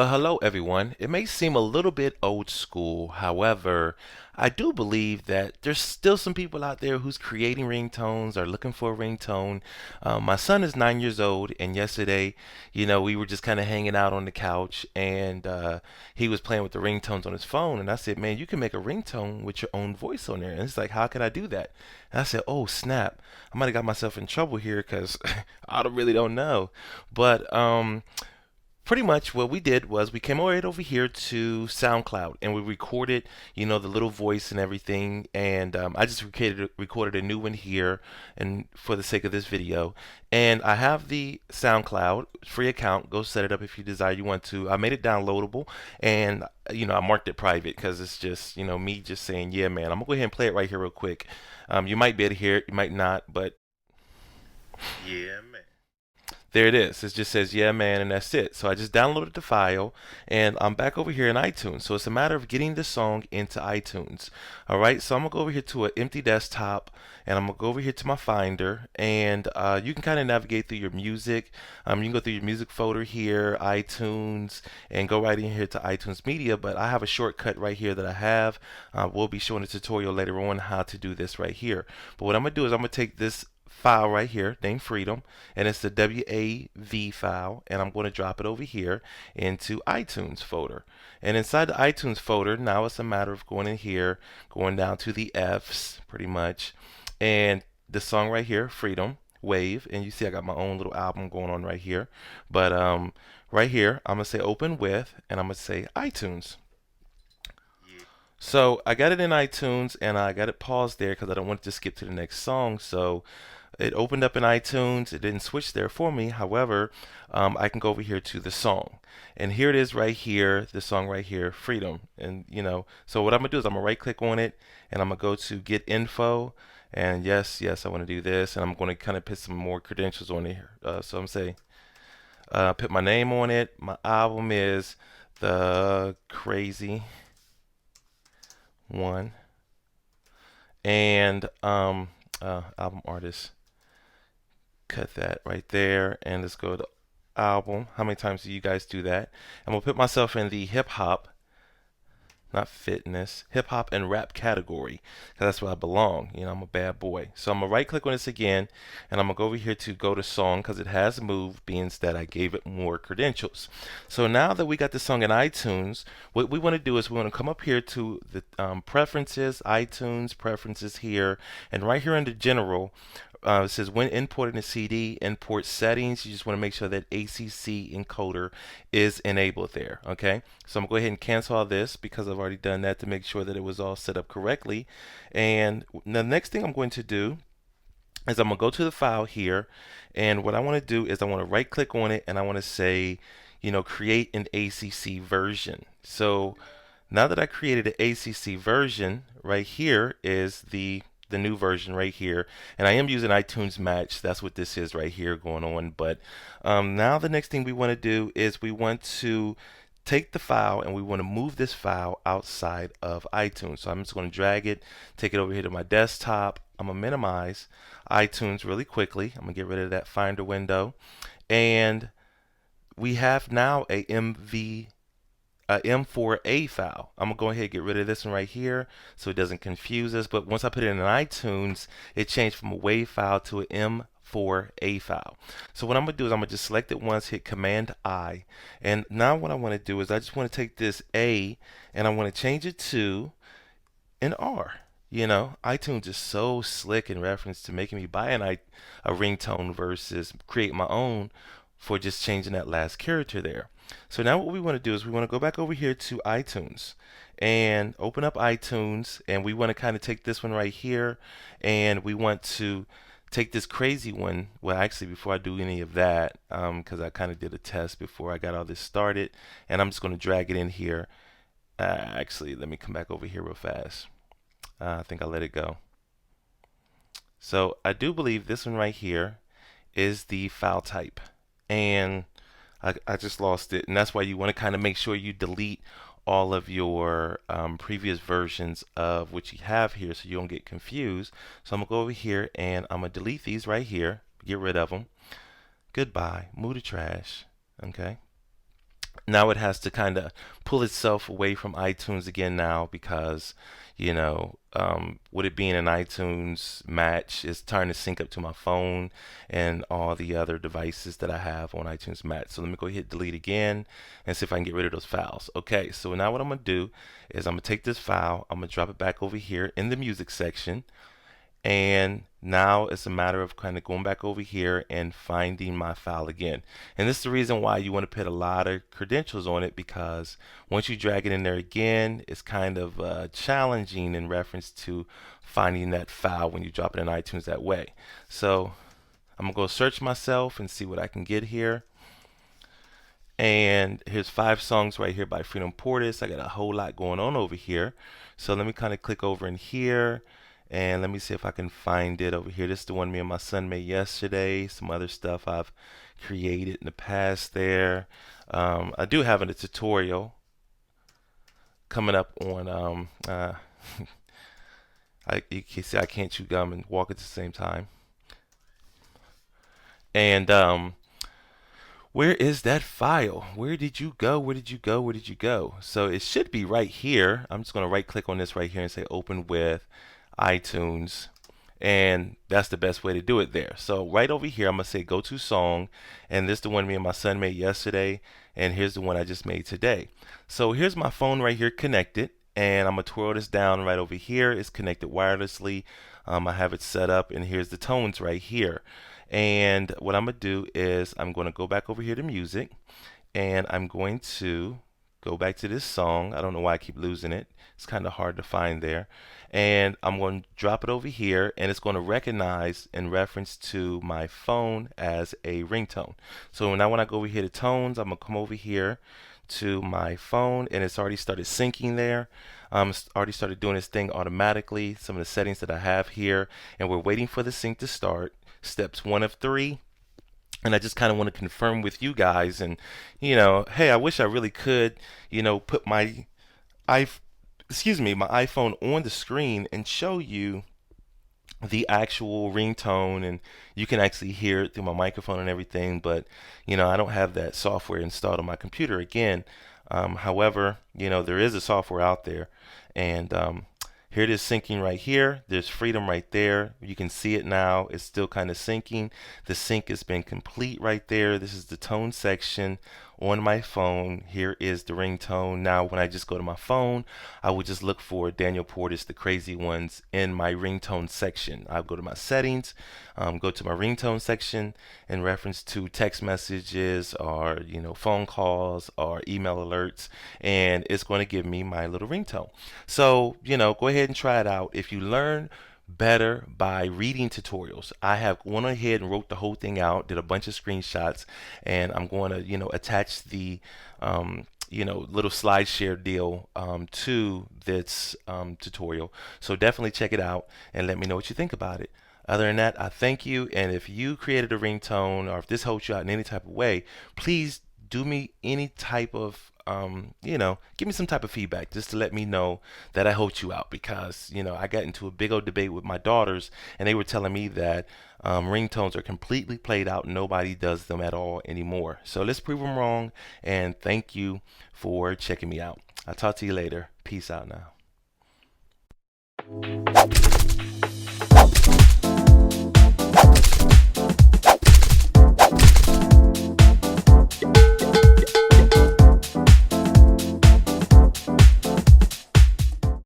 Well, hello everyone. It may seem a little bit old school. However, I do believe that there's still some people out there who's creating ringtones or looking for a ringtone. My son is 9 years old, and yesterday, we were just kind of hanging out on the couch, and he was playing with the ringtones on his phone. And I said, "Man, you can make a ringtone with your own voice on there." And it's like, "How could I do that?" And I said, "Oh snap! I might have got myself in trouble here because really don't know." But pretty much what we did was we came right over here to SoundCloud and we recorded, the little voice and everything. And I just recorded a new one here, and for the sake of this video. And I have the SoundCloud free account. Go set it up if you desire. You want to. I made it downloadable, and I marked it private because it's just me just saying, yeah, man. I'm gonna go ahead and play it right here real quick. You might be able to hear it, you might not, but yeah, man. There it is. It just says, yeah, man, and that's it. So I just downloaded the file, and I'm back over here in iTunes. So it's a matter of getting the song into iTunes. All right, so I'm going to go over here to an empty desktop, and I'm going to go over here to my Finder, and you can kind of navigate through your music. You can go through your music folder here, iTunes, and go right in here to iTunes Media, but I have a shortcut right here that I have. We'll be showing a tutorial later on how to do this right here. But what I'm going to do is I'm going to take this file right here named Freedom, and it's the WAV file, and I'm going to drop it over here into iTunes folder. And inside the iTunes folder, now it's a matter of going in here, going down to the F's pretty much, and the song right here, Freedom Wave, and you see I got my own little album going on right here. But right here I'm gonna say open with, and I'm gonna say iTunes. So I got it in iTunes, and I got it paused there because I don't want it to skip to the next song. So it opened up in iTunes. It didn't switch there for me. However, I can go over here to the song, and here it is right here, the song right here, Freedom. And so what I'm gonna do is I'm gonna right click on it, and I'm gonna go to Get Info, and yes, I want to do this, and I'm going to kind of put some more credentials on here. So I'm saying, put my name on it. My album is The Crazy One, and album artist. Cut that right there, and let's go to album. How many times do you guys do that? I'm gonna put myself in the hip hop, not fitness, hip hop and rap category, because that's where I belong. I'm a bad boy. So I'm gonna right click on this again, and I'm gonna go over here to go to song because it has moved, being that I gave it more credentials. So now that we got the song in iTunes, what we want to do is we want to come up here to the preferences, iTunes preferences here, and right here under general, it says when importing a CD, import settings. You just want to make sure that ACC encoder is enabled there. Okay, so I'm going to go ahead and cancel all this because I've already done that to make sure that it was all set up correctly. And the next thing I'm going to do is I'm going to go to the file here, and what I want to do is I want to right click on it, and I want to say, create an ACC version. So now that I created an ACC version, right here is the new version right here, and I am using iTunes Match. That's what this is right here going on. But now the next thing we want to do is we want to take the file, and we want to move this file outside of iTunes. So I'm just going to drag it, take it over here to my desktop. I'm going to minimize iTunes really quickly. I'm going to get rid of that Finder window, and we have now a M4A file. I'm gonna go ahead and get rid of this one right here so it doesn't confuse us. But once I put it in iTunes, it changed from a WAV file to an M4A file. So what I'm gonna do is I'm gonna just select it once, hit Command I, and now what I want to do is I just want to take this A and I want to change it to an R. iTunes is so slick in reference to making me buy a ringtone versus create my own for just changing that last character there. So now what we want to do is we want to go back over here to iTunes and open up iTunes, and we want to kind of take this one right here, and we want to take this crazy one. Well, actually, before I do any of that, because I kind of did a test before I got all this started, and I'm just going to drag it in here. Actually, let me come back over here real fast. I think I let it go. So I do believe this one right here is the file type, and I just lost it, and that's why you want to kind of make sure you delete all of your previous versions of what you have here so you don't get confused. So I'm going to go over here, and I'm going to delete these right here, get rid of them. Goodbye, move to trash. Okay. Now it has to kind of pull itself away from iTunes again now because, with it being an iTunes match, it's trying to sync up to my phone and all the other devices that I have on iTunes match. So let me go hit delete again and see if I can get rid of those files. Okay, so now what I'm going to do is I'm going to take this file, I'm going to drop it back over here in the music section. And now it's a matter of kind of going back over here and finding my file again. And this is the reason why you want to put a lot of credentials on it, because once you drag it in there again, it's kind of challenging in reference to finding that file when you drop it in iTunes that way. So I'm going to go search myself and see what I can get here. And here's 5 songs right here by Freedom Portis. I got a whole lot going on over here. So let me kind of click over in here and let me see if I can find it over here. This is the one me and my son made yesterday. Some other stuff I've created in the past there. I do have a tutorial coming up on you can see I can't chew gum and walk at the same time. And where is that file? Where did you go? Where did you go? Where did you go? So it should be right here. I'm just going to right click on this right here and say open with iTunes. And that's the best way to do it there. So right over here, I'm going to say go to song. And this is the one me and my son made yesterday. And here's the one I just made today. So here's my phone right here connected. And I'm going to twirl this down right over here. It's connected wirelessly. I have it set up. And here's the tones right here. And what I'm going to do is I'm going to go back over here to music, and I'm going to go back to this song. I don't know why I keep losing it. It's kind of hard to find there. And I'm going to drop it over here, and it's going to recognize in reference to my phone as a ringtone. So now when I go over here to tones, I'm going to come over here to my phone, and it's already started syncing there. It's already started doing this thing automatically, some of the settings that I have here, and we're waiting for the sync to start. Steps 1 of 3. And I just kind of want to confirm with you guys, and hey, I wish I really could put my my iPhone on the screen and show you the actual ringtone, and you can actually hear it through my microphone and everything, but I don't have that software installed on my computer again. However, there is a software out there, and here it is syncing right here. There's freedom right there. You can see it now. It's still kind of syncing. The sync has been complete right there. This is the tone section on my phone. Here is the ringtone. Now when I just go to my phone, I would just look for Daniel Portis, the crazy ones, in my ringtone section. I'll go to my settings, go to my ringtone section in reference to text messages or phone calls or email alerts, and it's going to give me my little ringtone. So go ahead and try it out. If you learn better by reading tutorials, I have went ahead and wrote the whole thing out, did a bunch of screenshots, and I'm going to attach the little slide share deal to this tutorial. So definitely check it out and let me know what you think about it. Other than that, I thank you, and if you created a ringtone or if this helps you out in any type of way, please do me any type of give me some type of feedback just to let me know that I helped you out, because I got into a big old debate with my daughters, and they were telling me that ringtones are completely played out, nobody does them at all anymore. So let's prove them wrong, and thank you for checking me out. I'll talk to you later. Peace out now.